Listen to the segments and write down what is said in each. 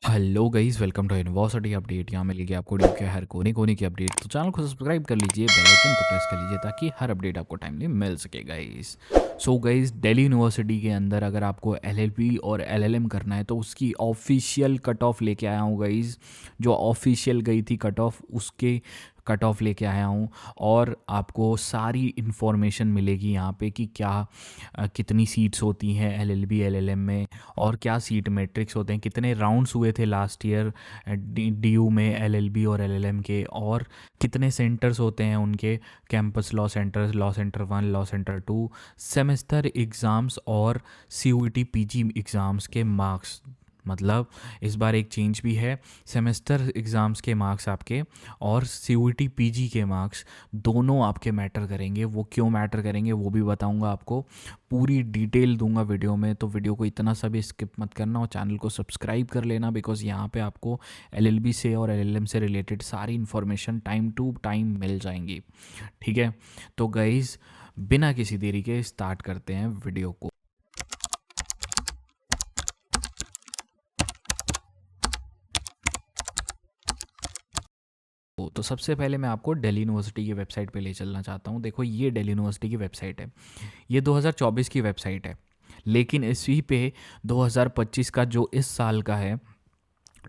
Hello guys, welcome to university update. यहाँ मिलेगी आपको ड्यू के हर कोने कोने की अपडेट। तो चैनल को सब्सक्राइब कर लीजिए, बेल आइकन को प्रेस कर लीजिए ताकि हर अपडेट आपको टाइमली मिल सके guys. So guys, Delhi university के अंदर अगर आपको एलएलबी और एलएलएम करना है तो उसकी ऑफिशियल कट ऑफ लेके आया हूँ गाइस। जो ऑफिशियल गई थी कट ऑफ, उसके कट ऑफ लेके आया हूँ। और आपको सारी इन्फॉर्मेशन मिलेगी यहाँ पे कि क्या कितनी सीट्स होती हैं एलएलबी एलएलएम में, और क्या सीट मैट्रिक्स होते हैं, कितने राउंड्स हुए थे लास्ट ईयर डीयू में एलएलबी और एलएलएम के, और कितने सेंटर्स होते हैं उनके, campus law centres, law centre 1, law centre 2, semester exams और सीयूईटी पीजी एग्ज़ाम्स के मार्क्स। मतलब इस बार एक चेंज भी है, सेमेस्टर एग्ज़ाम्स के मार्क्स आपके और सीयूईटी पीजी के मार्क्स दोनों आपके मैटर करेंगे। वो क्यों मैटर करेंगे वो भी बताऊंगा आपको, पूरी डिटेल दूंगा वीडियो में। तो वीडियो को इतना सा भी स्किप मत करना और चैनल को सब्सक्राइब कर लेना, बिकॉज यहाँ पे आपको एलएलबी से और एलएलएम से रिलेटेड सारी इन्फॉर्मेशन टाइम टू टाइम मिल जाएंगी। ठीक है, तो गाइज बिना किसी देरी के स्टार्ट करते हैं वीडियो को। तो सबसे पहले मैं आपको दिल्ली यूनिवर्सिटी की वेबसाइट पे ले चलना चाहता हूँ। देखो, ये दिल्ली यूनिवर्सिटी की वेबसाइट है। ये 2024 की वेबसाइट है, लेकिन इसी पे 2025 का जो इस साल का है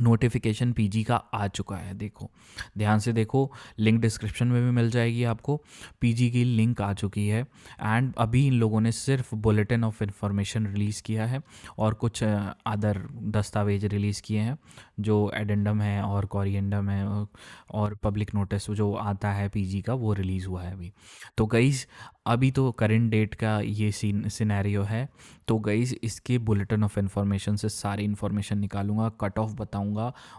नोटिफिकेशन पीजी का आ चुका है। देखो, ध्यान से देखो, लिंक डिस्क्रिप्शन में भी मिल जाएगी आपको। पीजी की लिंक आ चुकी है। एंड अभी इन लोगों ने सिर्फ बुलेटिन ऑफ इंफॉर्मेशन रिलीज़ किया है और कुछ अदर दस्तावेज रिलीज़ किए हैं, जो एडेंडम है और कॉरिएंडम है, और पब्लिक नोटिस जो आता है पीजी का वो रिलीज़ हुआ है अभी। तो गाइस, अभी तो करंट डेट का ये सिनेरियो है। तो गाइस, इसके बुलेटिन ऑफ इंफॉर्मेशन से सारी इन्फॉर्मेशन निकालूंगा, कट ऑफ बताऊंगा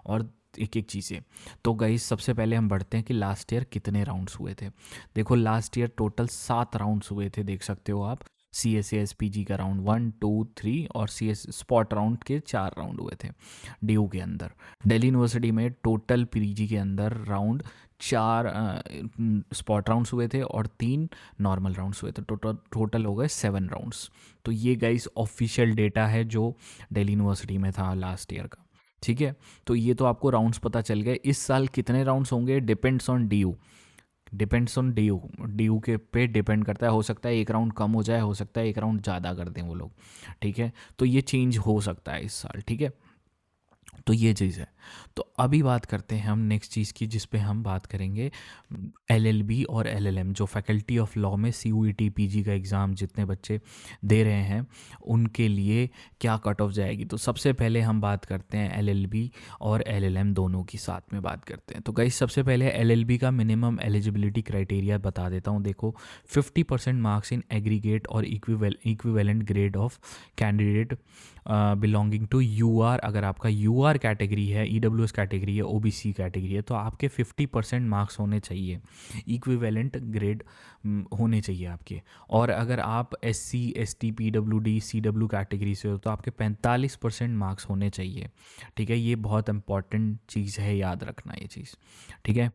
और एक एक चीज़ें। तो गाइस, सबसे पहले हम बढ़ते हैं कि लास्ट ईयर कितने राउंड्स हुए थे। देखो, लास्ट ईयर टोटल 7 राउंड्स हुए थे, देख सकते हो आप। C S S P G का राउंड 1, 2, 3 और सी एस स्पॉट राउंड के 4 राउंड हुए थे डी के अंदर। दिल्ली यूनिवर्सिटी में टोटल पीजी के अंदर राउंड 4 स्पॉट राउंड्स हुए थे और 3 नॉर्मल राउंड्स हुए थे। टोटल टोटल हो गए 7 राउंड्स। तो ये गाइस ऑफिशियल डेटा है जो दिल्ली यूनिवर्सिटी में था लास्ट ईयर का। ठीक है, तो ये तो आपको राउंड्स पता चल गए। इस साल कितने राउंड्स होंगे depends on D depends on D के पे डिपेंड करता है। हो सकता है एक राउंड कम हो जाए, हो सकता है एक राउंड ज़्यादा कर दें वो लोग। ठीक है, तो ये चेंज हो सकता है इस साल। ठीक है, तो ये चीज़ है। तो अभी बात करते हैं हम नेक्स्ट चीज़ की, जिस पे हम बात करेंगे एलएलबी और एलएलएम। जो फैकल्टी ऑफ लॉ में सीयूईटी पीजी का एग्ज़ाम जितने बच्चे दे रहे हैं उनके लिए क्या कट ऑफ जाएगी। तो सबसे पहले हम बात करते हैं एलएलबी और एलएलएम दोनों की साथ में बात करते हैं। तो गाइस, सबसे पहले एलएलबी का मिनिमम एलिजिबिलिटी क्राइटेरिया बता देता हूँ। देखो, 50% मार्क्स इन एग्रीगेट और equivalent grade of candidate belonging to UR. अगर आपका यूआर कैटेगरी है, ईडब्ल्यूएस कैटेगरी है, ओबीसी कैटेगरी है, तो आपके 50% मार्क्स होने चाहिए, इक्विवेलेंट ग्रेड होने चाहिए आपके। और अगर आप SC, ST, PWD, CW category से हो तो आपके 45% मार्क्स होने चाहिए। ठीक है, ये बहुत इंपॉर्टेंट चीज़ है, याद रखना ये चीज़। ठीक है,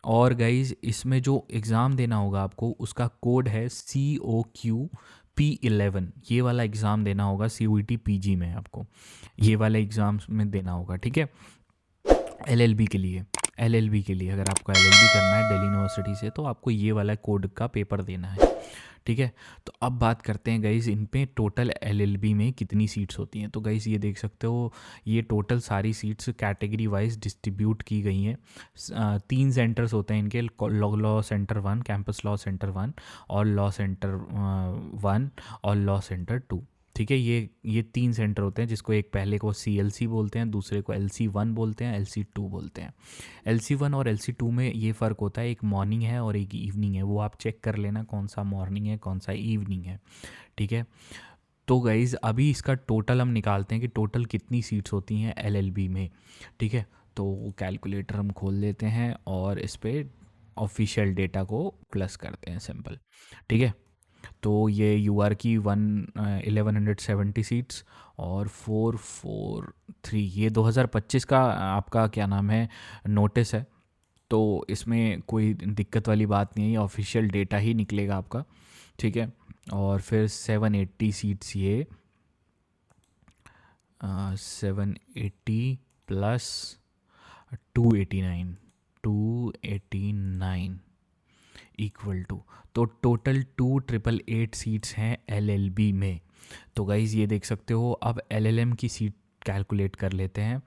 और गाइज इसमें जो एग्ज़ाम देना होगा आपको, उसका कोड है COQP11। ये वाला एग्ज़ाम देना होगा CUET PG में आपको, ये वाला एग्ज़ाम में देना होगा। ठीक है, एलएलबी के लिए, एलएलबी के लिए अगर आपको एलएलबी करना है दिल्ली यूनिवर्सिटी से तो आपको ये वाला कोड का पेपर देना है। ठीक है, तो अब बात करते हैं गाइज़ इन पे टोटल एलएलबी में कितनी सीट्स होती हैं। तो गाइज़ ये देख सकते हो, ये टोटल सारी सीट्स कैटेगरी वाइज डिस्ट्रीब्यूट की गई हैं। 3 सेंटर्स होते हैं इनके, law centre 1, campus law centre 1 और लॉ सेंटर 1 और लॉ सेंटर 2। ठीक है, ये 3 सेंटर होते हैं, जिसको एक पहले को CLC बोलते हैं, दूसरे को LC1 बोलते हैं, LC2 बोलते हैं। LC1 और LC2 में ये फ़र्क होता है, एक मॉर्निंग है और एक इवनिंग है। वो आप चेक कर लेना कौन सा मॉर्निंग है कौन सा इवनिंग है। ठीक है, तो गाइज़ अभी इसका टोटल हम निकालते हैं कि टोटल कितनी सीट्स होती हैं एलएलबी में। ठीक है, तो कैलकुलेटर हम खोल लेते हैं और इस पर ऑफिशियल डेटा को प्लस करते हैं, सिंपल। ठीक है, तो ये यूआर की 1170 सीट्स और 443, ये 2025 का आपका क्या नाम है नोटिस है। तो इसमें कोई दिक्कत वाली बात नहीं है, ये ऑफिशियल डेटा ही निकलेगा आपका। ठीक है, और फिर 780 सीट्स, ये 780 प्लस 289, 289 इक्वल टू, तो टोटल 2888 सीट्स हैं एलएलबी में। तो गाइज़ ये देख सकते हो। अब एलएलएम की सीट कैलकुलेट कर लेते हैं।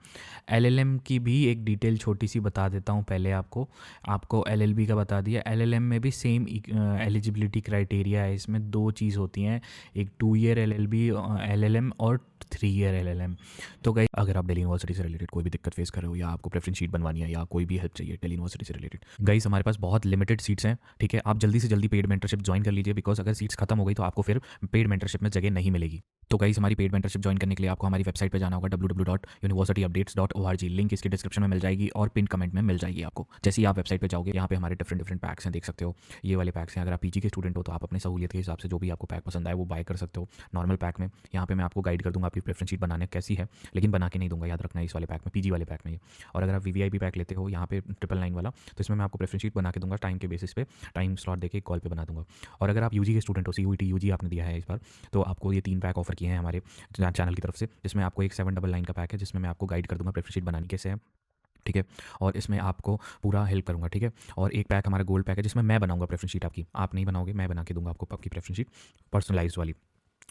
एलएलएम की भी एक डिटेल छोटी सी बता देता हूँ पहले आपको। आपको एलएलबी का बता दिया, एलएलएम में भी सेम एलिजिबिलिटी क्राइटेरिया है। इसमें दो चीज़ होती हैं, एक 2 ईयर एलएलबी एलएलएम और 3 ईयर एलएलएम। तो गाइस अगर आप दिल्ली यूनिवर्सिटी से रिलेटेड कोई भी दिक्कत फेस कर रहे हो, या आपको प्रेफरेंस शीट बनवानी है, या कोई भी हेल्प चाहिए दिल्ली यूनिवर्सिटी से रिलेटेड, गाइस हमारे पास बहुत लिमिटेड सीट्स हैं, ठीक है। आप जल्दी से जल्दी पेड मेंटरशिप ज्वाइन कर लीजिए, बिकॉज अगर सीट्स खत्म हो गई तो आपको फिर पेड मेंटरशिप में जगह नहीं मिलेगी। तो गाइस हमारी पेड मेंटरशिप ज्वाइन करने के लिए आपको हमारी वेबसाइट पे जाना होगा www.universityupdates.org। लिंक इसकी डिस्क्रिप्शन में मिल जाएगी और पिन कमेंट में मिल जाएगी आपको। जैसे ही आप वेबसाइट पे जाओगे, यहाँ पे हमारे डिफरेंट डिफरेंट पैक्स हैं, देख सकते हो ये वाले पैक्स हैं। अगर आप पीजी के स्टूडेंट हो तो आप अपने सहूलियत के हिसाब से जो भी आपको पैक पसंद आए वो बाय कर सकते हो। नॉर्मल पैक में यहाँ पे मैं आपको गाइड कर दूंगा आपकी प्रेफरेंस शीट बनाने कैसी है, लेकिन बना के नहीं दूंगा, याद रखना है, इस वाले पैक में, पीजी वाले पैक में ये। और अगर आप वीवीआईपी पैक लेते हो यहाँ पे 999 वाला, तो इसमें मैं आपको प्रेफरेंस शीट बना के दूंगा, टाइम के बेसिस पे टाइम स्लॉट देके कॉल पे बना दूंगा। और अगर आप यूजी के स्टूडेंट हो, सीयूईटी यूजी आपने दिया है इस बार, तो आपको ये 3 पैक ऑफर किए हैं हमारे चैनल की तरफ से, जिसमें आपको एक 799 का पैक है, जिसमें मैं आपको गाइड कर दूंगा प्रेफरेंस शीट बनानी कैसे है, ठीक है। और इसमें आपको पूरा हेल्प करूंगा, ठीक है। और एक पैक हमारा गोल्ड पैक है, जिसमें मैं बनाऊंगा प्रेफरेंस शीट आपकी, आप नहीं बनाओगे, मैं बना के दूंगा आपको आपकी प्रेफरेंस शीट पर्सनलाइज्ड वाली।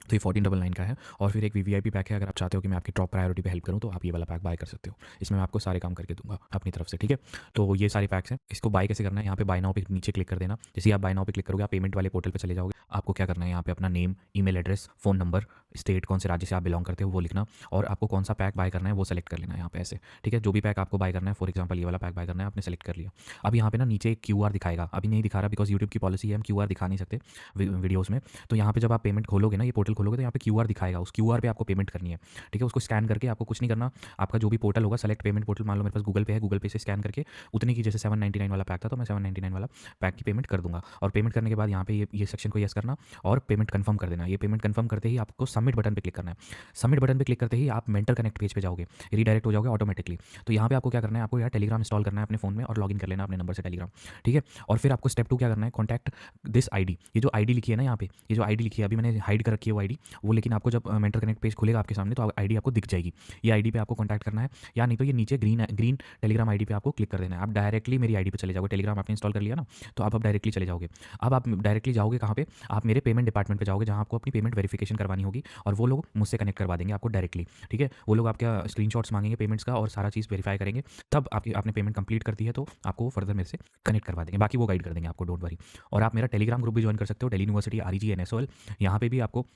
तो ये 1499 का है। और फिर एक वीवीआईपी पैक है, अगर आप चाहते हो कि मैं आपकी टॉप प्रायोरिटी पे हेल्प करूँ तो आप ये वाला पैक बाय कर सकते हो। इसमें मैं आपको सारे काम करके दूंगा अपनी तरफ से, ठीक है। तो ये सारे पैक्स हैं। इसको बाय कैसे करना है, यहाँ पे बाय नाउ पे नीचे क्लिक कर देना। जैसे ही आप बाय नाउ पे क्लिक करोगे, आप पेमेंट वाले पोर्टल पे चले जाओगे। आपको क्या करना है, यहाँ पे अपना name, email address, phone number, state कौन से राज्य से आप बिलोंग करते हो वो लिखना, और आपको कौन सा पैक बाय करना है वो सेलेक्ट कर लेना है यहाँ पे ऐसे, ठीक है। जो भी पैक आपको बाय करना है, फॉर एग्जाम्पल ये वाला पैक बाय करना है, आपने सेलेक्ट कर लिया। अब यहाँ पे ना नीचे एक क्यूआर दिखाएगा, अभी नहीं दिखा रहा बिकॉज यूट्यूब की पॉलिसी है, हम क्यूआर दिखा नहीं सकते वीडियोज़ में। तो यहाँ पे जब आप पेमेंट खोलोगे ना, ये पोर्टल खोलोगे, तो यहाँ पे क्यूआर दिखाएगा, उस क्यूआर पे आपको पेमेंट करनी है, ठीक है। उसको स्कैन करके, आपको कुछ नहीं करना, आपका जो भी पोर्टल होगा, सेलेक्ट पेमेंट पोर्टल, मान लो मेरे पास गूगल पे है, गूगल पे से स्कैन करके उतने की, जैसे 799 वाला पैक था तो मैं 799 वाला पैक की पेमेंट कर दूंगा। और पेमेंट करने के बाद यहाँ पे ये सेक्शन को यस करना और पेमेंट कंफर्म कर देना। ये पेमेंट कंफर्म करते ही आपको सबमिट बटन पे क्लिक करना है। सबमिट बटन पे क्लिक करते ही आप मेंटर कनेक्ट पेज पे जाओगे, रीडायरेक्ट हो जाओगे ऑटोमेटिकली। तो यहाँ पे आपको क्या करना है, आपको यार टेलीग्राम इंस्टॉल करना है अपने फोन में और लॉगिन कर लेना अपने नंबर से टेलीग्राम, ठीक है। और फिर आपको स्टेप 2 क्या करना है, कॉन्टैक्ट दिस आईडी। ये जो आईडी लिखी है ना यहाँ पे, ये जो आईडी लिखी है, अभी मैंने हाइड कर रखी है वो आईडी, वो लेकिन आपको जब मेंटर कनेक्ट पेज खुलेगा आपके सामने तो आईडी आपको दिख जाएगी। ये आईडी पे आपको कॉन्टैक्ट करना है, या नहीं तो ये नीचे ग्रीन टेलीग्राम आईडी पे आपको क्लिक कर देना है। आप डायरेक्टली मेरी आईडी पे चले जाओगे, टेलीग्राम आपने इंस्टॉल कर लिया ना, तो आप डायरेक्टली चले जाओगे। अब आप डायरेक्टली जाओगे कहाँ पे, आप मेरे पेमेंट डिपार्टमेंट पे जाओगे, जहाँ आपको अपनी पेमेंट वेरिफिकेशन करवानी होगी, और वो लोग मुझसे कनेक्ट करवा देंगे आपको डायरेक्टली, ठीक है। वो लोग आपका स्क्रीनशॉट्स मांगेंगे पेमेंट्स का और सारा चीज़ वेरीफाई करेंगे, तब आपने पेमेंट कंप्लीट कर दी है तो आपको फर्दर मेरे से कनेक्ट करवा देंगे, बाकी वो गाइड कर देंगे आपको, डोंट वरी। और आप मेरा टेलीग्राम ग्रुप भी ज्वाइन कर सकते हो, दिल्ली यूनिवर्सिटी REGNSOL, यहाँ पे भी आपको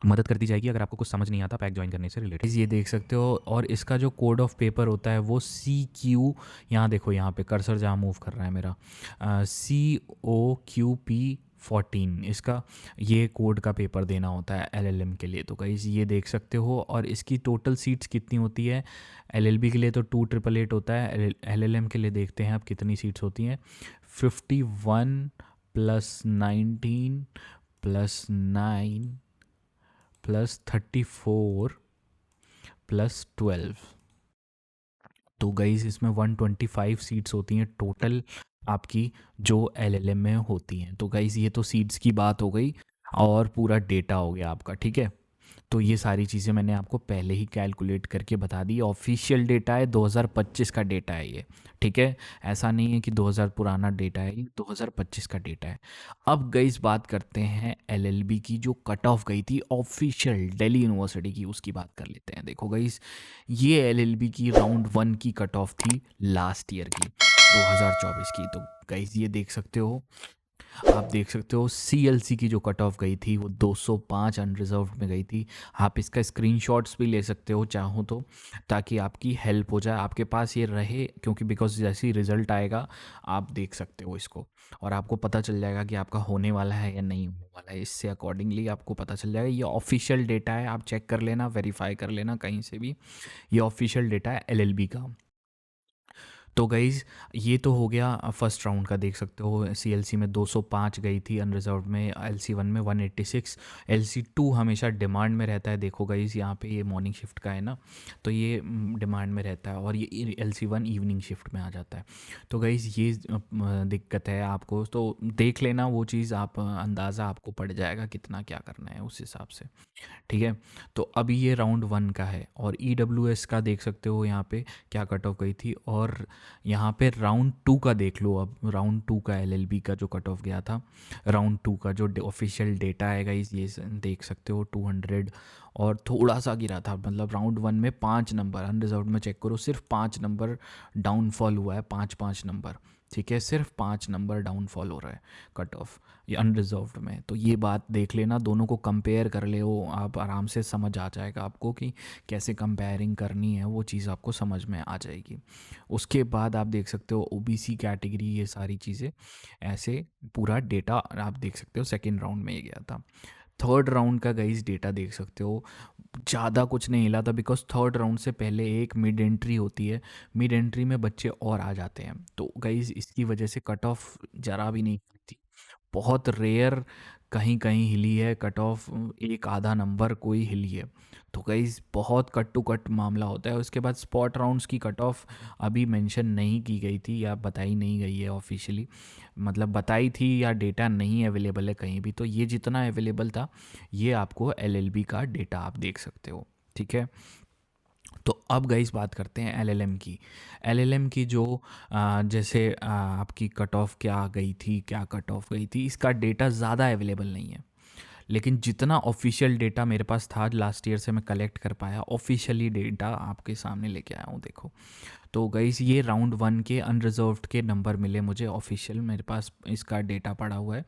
मदद कर दी जाएगी अगर आपको कुछ समझ नहीं आता पैक ज्वाइन करने से रिलेटेड। ये देख सकते हो। और इसका जो कोड ऑफ पेपर होता है वो CQ, यहाँ देखो, यहाँ पे कर्सर जहाँ मूव कर रहा है मेरा, COQP14, इसका ये कोड का पेपर देना होता है LLM के लिए। तो गाइस ये देख सकते हो। और इसकी टोटल सीट्स कितनी होती है, LLB के लिए तो 2888 होता है, LLM के लिए देखते हैं अब कितनी सीट्स होती हैं। 51 + 19 + 9 + 34 + 12, तो गाइस इसमें 125 सीट्स होती हैं टोटल आपकी, जो LLM में होती हैं। तो गाइस ये तो सीट्स की बात हो गई और पूरा डेटा हो गया आपका, ठीक है। तो ये सारी चीज़ें मैंने आपको पहले ही कैलकुलेट करके बता दी। ऑफिशियल डेटा है, 2025 का डेटा है ये, ठीक है। ऐसा नहीं है कि 2000 पुराना डेटा है, ये 2025 का डेटा है। अब गाइस बात करते हैं LLB की जो कट ऑफ गई थी ऑफिशियल दिल्ली यूनिवर्सिटी की, उसकी बात कर लेते हैं। देखो गाइस, ये LLB की राउंड 1 की कट ऑफ थी लास्ट ईयर की, 2024 की। तो गाइस ये देख सकते हो, आप देख सकते हो CLC की जो कट ऑफ गई थी वो 205 अनरिजर्व में गई थी। आप इसका स्क्रीनशॉट्स भी ले सकते हो चाहो तो, ताकि आपकी हेल्प हो जाए, आपके पास ये रहे, क्योंकि बिकॉज जैसे ही रिज़ल्ट आएगा आप देख सकते हो इसको, और आपको पता चल जाएगा कि आपका होने वाला है या नहीं होने वाला है। इससे अकॉर्डिंगली आपको पता चल जाएगा। ये ऑफिशियल डेटा है, आप चेक कर लेना, वेरीफाई कर लेना कहीं से भी, ये ऑफिशियल डेटा है LLB का। तो गाइज़ ये तो हो गया फर्स्ट राउंड का। देख सकते हो सीएलसी में 205 गई थी अनरिजर्व्ड में, एलसी वन में 186, एलसी टू हमेशा डिमांड में रहता है। देखो गाइज़ यहाँ पे ये मॉर्निंग शिफ्ट का है ना, तो ये डिमांड में रहता है, और ये एलसी वन इवनिंग शिफ्ट में आ जाता है। तो गाइज़ ये दिक्कत है आपको, तो देख लेना वो चीज़, आप अंदाज़ा आपको पड़ जाएगा कितना क्या करना है उस हिसाब से। ठीक है, तो अभी ये राउंड वन का है, और ई डब्ल्यू एस का देख सकते हो यहाँ पे क्या कट ऑफ गई थी, और यहाँ पे राउंड टू का देख लो। अब राउंड टू का एल एल बी का जो कट ऑफ गया था, राउंड टू का जो ऑफिशियल डेटा है गाइस, ये देख सकते हो 200 और थोड़ा सा गिरा था। मतलब राउंड वन में 5 नंबर, अनरिजर्व में चेक करो सिर्फ 5 नंबर डाउनफॉल हुआ है, 5 नंबर। ठीक है, सिर्फ 5 नंबर डाउनफॉल हो रहा है कट ऑफ ये अनरिजर्व्ड में। तो ये बात देख लेना, दोनों को कंपेयर कर ले, वो आप आराम से समझ आ जाएगा आपको कि कैसे कंपेयरिंग करनी है, वो चीज़ आपको समझ में आ जाएगी। उसके बाद आप देख सकते हो ओबीसी कैटेगरी, ये सारी चीज़ें ऐसे पूरा डेटा आप देख सकते हो। सेकेंड राउंड में ये गया था। थर्ड राउंड का गाइस डेटा देख सकते हो, ज़्यादा कुछ नहीं हिला था, बिकॉज थर्ड राउंड से पहले एक मिड एंट्री होती है, मिड एंट्री में बच्चे और आ जाते हैं। तो गाइस इसकी वजह से कट ऑफ जरा भी नहीं थी, बहुत रेयर कहीं कहीं हिली है कट ऑफ, एक आधा नंबर कोई हिली है। तो गाइस बहुत कट टू कट मामला होता है। उसके बाद स्पॉट राउंड्स की कट ऑफ अभी मेंशन नहीं की गई थी, या बताई नहीं गई है ऑफिशियली, मतलब बताई थी या डेटा नहीं अवेलेबल है कहीं भी। तो ये जितना अवेलेबल था, ये आपको एलएलबी का डेटा आप देख सकते हो। ठीक है, तो अब गाइस बात करते हैं एलएलएम की। एलएलएम की जो जैसे आपकी कट ऑफ क्या गई थी, क्या कट ऑफ गई थी, इसका डेटा ज़्यादा अवेलेबल नहीं है, लेकिन जितना ऑफिशियल डेटा मेरे पास था लास्ट ईयर से मैं कलेक्ट कर पाया, ऑफिशियली डेटा आपके सामने लेके आया हूँ। देखो, तो गाइस ये राउंड वन के अनरिजर्व्ड के नंबर मिले मुझे ऑफिशियल, मेरे पास इसका डेटा पड़ा हुआ है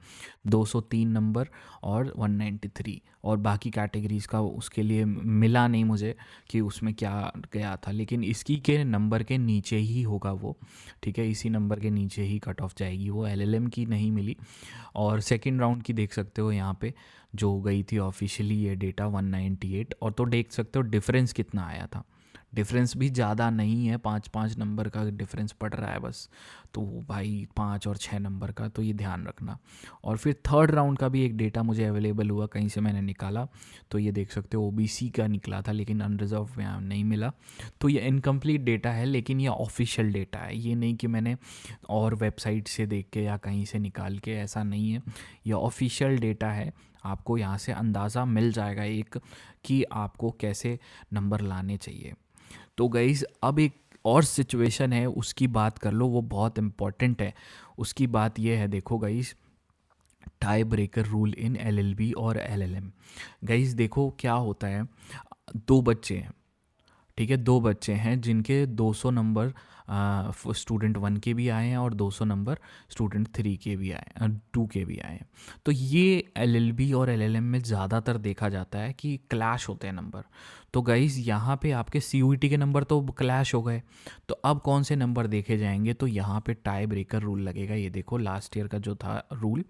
203 नंबर और 193, और बाकी कैटेगरीज़ का उसके लिए मिला नहीं मुझे कि उसमें क्या गया था, लेकिन इसकी के नंबर के नीचे ही होगा वो। ठीक है, इसी नंबर के नीचे ही कट ऑफ जाएगी वो, एलएलएम की नहीं मिली। और सेकेंड राउंड की देख सकते हो यहाँ पे जो गई थी ऑफिशियली ये डेटा 198, और तो देख सकते हो डिफरेंस कितना आया था। डिफरेंस भी ज़्यादा नहीं है, 5-5 नंबर का डिफरेंस पड़ रहा है बस। तो भाई 5 और 6 नंबर का, तो ये ध्यान रखना। और फिर थर्ड राउंड का भी एक डेटा मुझे अवेलेबल हुआ, कहीं से मैंने निकाला, तो ये देख सकते हो ओबीसी का निकला था, लेकिन अनरिजर्व में नहीं मिला। तो ये इनकम्प्लीट डेटा है, लेकिन ये ऑफिशियल डेटा है, ये नहीं कि मैंने और वेबसाइट से देख के या कहीं से निकाल के, ऐसा नहीं है। ये ऑफिशियल डेटा है, आपको यहाँ से अंदाज़ा मिल जाएगा एक कि आपको कैसे नंबर लाने चाहिए। तो गाइज़ अब एक और सिचुएशन है, उसकी बात कर लो, वो बहुत इम्पॉर्टेंट है। उसकी बात ये है, देखो guys, tie breaker rule in LLB और एलएलएम। गाइज़ देखो क्या होता है, दो बच्चे हैं, ठीक है, दो बच्चे हैं जिनके 200 नंबर स्टूडेंट वन के भी आए हैं और 200 नंबर स्टूडेंट थ्री के भी आए, टू के भी आए हैं। तो ये एलएलबी और एलएलएम में ज़्यादातर देखा जाता है कि क्लैश होते हैं नंबर। तो गाइज़ यहाँ पे आपके सीयूईटी के नंबर तो क्लैश हो गए, तो अब कौन से नंबर देखे जाएंगे, तो यहाँ पे टाई ब्रेकर रूल लगेगा। ये देखो लास्ट ईयर का जो था रूल,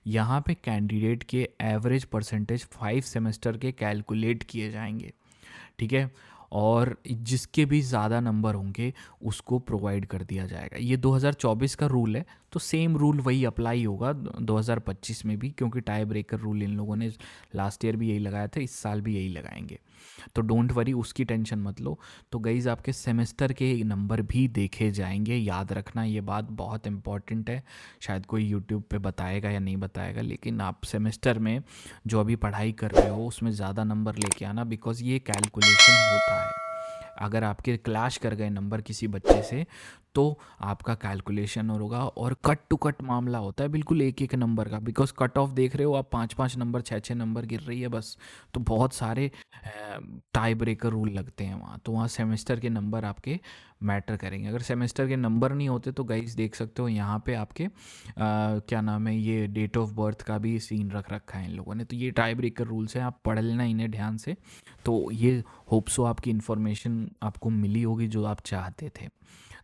यहाँ पे कैंडिडेट के एवरेज परसेंटेज 5 सेमेस्टर के कैलकुलेट किए जाएंगे। ठीक है, और जिसके भी ज़्यादा नंबर होंगे उसको प्रोवाइड कर दिया जाएगा। ये 2024 का रूल है, तो सेम रूल वही अप्लाई होगा 2025 में भी, क्योंकि टाई ब्रेकर रूल इन लोगों ने लास्ट ईयर भी यही लगाया था, इस साल भी यही लगाएंगे। तो डोंट वरी, उसकी टेंशन मत लो। तो गाइज़ आपके सेमेस्टर के नंबर भी देखे जाएंगे, याद रखना, ये बात बहुत इंपॉर्टेंट है। शायद कोई यूट्यूब पे बताएगा या नहीं बताएगा, लेकिन आप सेमेस्टर में जो अभी पढ़ाई कर रहे हो उसमें ज़्यादा नंबर लेके आना, बिकॉज़ ये कैलकुलेशन होता है। अगर आपके क्लैश कर गए नंबर किसी बच्चे से, तो आपका कैलकुलेशन होगा, और कट टू कट मामला होता है बिल्कुल एक एक नंबर का, बिकॉज कट ऑफ देख रहे हो आप, 5-5 नंबर 6-6 नंबर गिर रही है बस। तो बहुत सारे टाई ब्रेकर रूल लगते हैं वहाँ, तो वहाँ सेमेस्टर के नंबर आपके मैटर करेंगे। अगर सेमेस्टर के नंबर नहीं होते तो गाइस देख सकते हो यहाँ पे आपके क्या नाम है, ये डेट ऑफ बर्थ का भी सीन रख रखा है इन लोगों ने। तो ये टाई ब्रेकर रूल्स हैं, आप पढ़ लेना इन्हें ध्यान से। तो ये होप्सो आपकी इन्फॉर्मेशन आपको मिली होगी जो आप चाहते थे।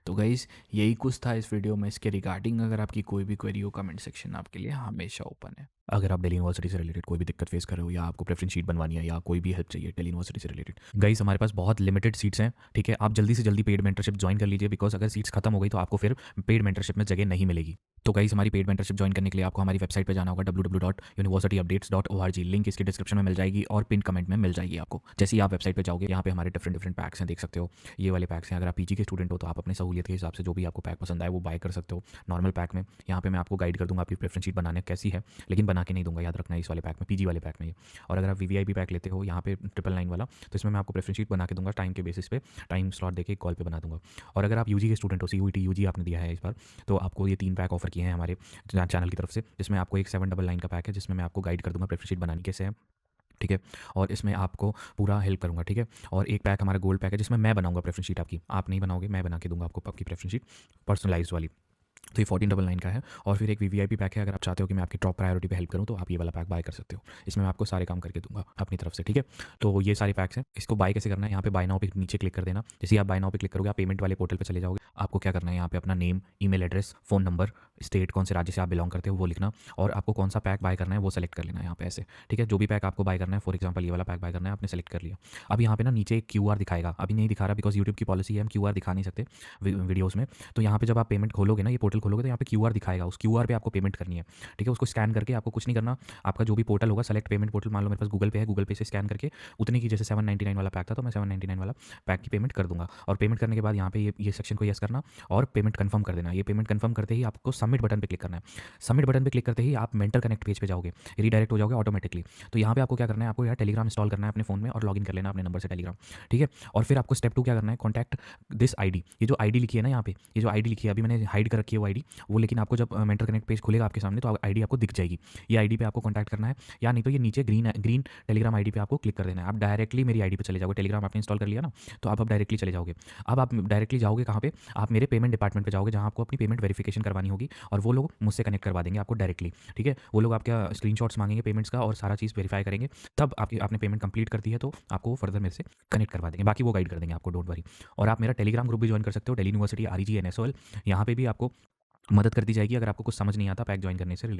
तो गाइज़ यही कुछ था इस वीडियो में इसके रिगार्डिंग। अगर आपकी कोई भी क्वेरी हो, कमेंट सेक्शन आपके लिए हमेशा ओपन है। अगर आप दिल्ली यूनिवर्सिटी से रिलेटेड कोई भी दिक्कत फेस कर रहे हो या आपको प्रेफरेंस शीट बनवानी है या कोई भी हेल्प चाहिए दिल्ली यूनिवर्सिटी से रिलेटेड, गाइस हमारे पास बहुत लिमिटेड सीट्स हैं, ठीक है। आप जल्दी से जल्दी पेड मेंटरशिप ज्वाइन कर लीजिए, बिकॉज अगर सीट्स खत्म हो गई तो आपको फिर पेड मेंटरशिप में जगह नहीं मिलेगी। तो गाइस हमारी पेड मेंटरशिप ज्वाइन करने के लिए आपको हमारी वेबसाइट पे जाना होगा www.universityupdates.org। लिंक इसके डिस्क्रिप्शन में मिल जाएगी और पिन कमेंट में मिल जाएगी आपको। जैसे ही आप वेबसाइट पे जाओगे, यहाँ पे हमारे डिफरेंट डिफरेंट पैक्स हैं, देख सकते हो ये वाले पैक्स हैं। अगर आप पीजी के स्टूडेंट हो तो आप अपने सहूलियत के हिसाब से जो भी आपको पैक पसंद आए वो बाय कर सकते हो। नॉर्मल पैक में यहाँ पे मैं आपको गाइड कर दूंगा आपकी प्रेफरेंस शीट बनाने कैसी है, लेकिन बना के नहीं दूंगा, याद रखना इस वाले पैक में, पीजी वाले पैक में ये। और अगर आप वीवीआईपी पैक लेते हो यहाँ पे 999 वाला, तो इसमें मैं आपको प्रेफरेंस शीट बना के दूंगा टाइम के बेसिस पे, टाइम स्लॉट देके कॉल पे बना दूंगा। और अगर आप यूजी के स्टूडेंट हो, सीयूईटी यूजी आपने दिया है इस बार, तो आपको ये 3 पैक ऑफर किए हैं हमारे चैनल की तरफ से, जिसमें आपको एक 799 का पैक है, जिसमें मैं आपको गाइड कर दूंगा प्रेफरेंस शीट बनानी कैसे है, ठीक है। और इसमें आपको पूरा हेल्प करूंगा, ठीक है। और एक पैक हमारा गोल्ड पैक है, जिसमें मैं बनाऊंगा प्रेफरेंस शीट आपकी, आप नहीं बनाओगे, मैं बना के दूंगा आपको आपकी प्रेफरेंस शीट पर्सनलाइज्ड वाली। तो ये 1499 का है। और फिर एक वीवीआईपी पैक है, अगर आप चाहते हो कि मैं आपकी टॉप प्रायोरिटी पे हेल्प करूँ तो आप ये वाला पैक बाय कर सकते हो। इसमें मैं आपको सारे काम करके दूंगा अपनी तरफ से, ठीक है। तो ये सारे पैक्स हैं, इसको बाय कैसे करना है, यहाँ पे बाय नाउ पे नीचे क्लिक कर देना। जैसे ही आप बाय नाउ पे क्लिक करोगे, आप पेमेंट वाले पोर्टल पे चले जाओगे। आपको क्या करना है, यहाँ पे अपना name, email address, phone number, state कौन से राज्य से आप बिलोंग करते हो वो लिखना, और आपको कौन सा पैक बाय करना है वो सेलेक्ट कर लेना है यहाँ पे ऐसे, ठीक है। जो भी पैक आपको बाय करना है, फॉर एग्जाम्पल ये वाला पैक बाय करना है, आपने सेलेक्ट कर लिया। अब यहाँ पे ना नीचे एक क्यूआर दिखाएगा, अभी नहीं दिखा रहा बिकॉज यूट्यूब की पॉलिसी है, हम क्यूआर दिखा नहीं सकते वीडियोज़ में। तो यहाँ पे जब आप पेमेंट खोलोगे ना, ये पोर्टल खोलोगे, तो यहाँ पे क्यूआर दिखाएगा, उस क्यूआर पे आपको पेमेंट करनी है, ठीक है। उसको स्कैन करके, आपको कुछ नहीं करना, आपका जो भी पोर्टल होगा, सेलेक्ट पेमेंट पोर्टल, मान लो मेरे पास गूगल पे है, गूगल पे से स्कैन करके उतने की, जैसे 799 वाला पैक था तो मैं 799 वाला पैक की पेमेंट कर दूंगा। और पेमेंट करने के बाद यहाँ पे ये सेक्शन को यस करना और पेमेंट कंफर्म कर देना। ये पेमेंट कंफर्म करते ही आपको सबमिट बटन पे क्लिक करना है। सबमिट बटन पे क्लिक करते ही आप मेंटर कनेक्ट पेज पे जाओगे, रीडायरेक्ट हो जाओगे ऑटोमेटिकली। तो यहाँ पे आपको क्या करना है, आपको यहाँ टेलीग्राम इंस्टॉल करना है अपने फोन में और लॉगिन कर लेना अपने नंबर से टेलीग्राम, ठीक है। और फिर आपको स्टेप 2 क्या करना है, कॉन्टैक्ट दिस आईडी। ये जो आईडी लिखी है ना यहाँ पे, ये जो आईडी लिखी है, अभी मैंने हाइड कर रखी है वो आईडी, वो लेकिन आपको जब मेंटर कनेक्ट पेज खुलेगा आपके सामने तो आईडी आपको दिख जाएगी। ये आईडी पे आपको कॉन्टैक्ट करना है, या नहीं तो ये नीचे ग्रीन टेलीग्राम आईडी पे आपको क्लिक कर देना है। आप डायरेक्टली मेरी आईडी पे चले जाओगे, टेलीग्राम आपने इंस्टॉल कर लिया ना, तो आप डायरेक्टली चले जाओगे। अब आप डायरेक्टली जाओगे कहाँ पे, आप मेरे पेमेंट डिपार्टमेंट पे जाओगे, जहाँ आपको अपनी पेमेंट वेरिफिकेशन करवानी होगी, और वो लोग मुझसे कनेक्ट करवा देंगे आपको डायरेक्टली, ठीक है। वो लोग आपका स्क्रीनशॉट्स मांगेंगे पेमेंट्स का और सारा चीज़ वेरीफाई करेंगे, तब आपने पेमेंट कंप्लीट कर दी है तो आपको फर्दर मेरे से कनेक्ट करवा देंगे, बाकी वो गाइड कर देंगे आपको, डोंट वरी। और आप मेरा टेलीग्राम ग्रुप भी ज्वाइन कर सकते हो, दिल्ली यूनिवर्सिटी REGNSOL, यहाँ पे भी आपको मदद कर दी जाएगी अगर आपको कुछ समझ नहीं आता पैक ज्वाइन करने से रिलेटेड।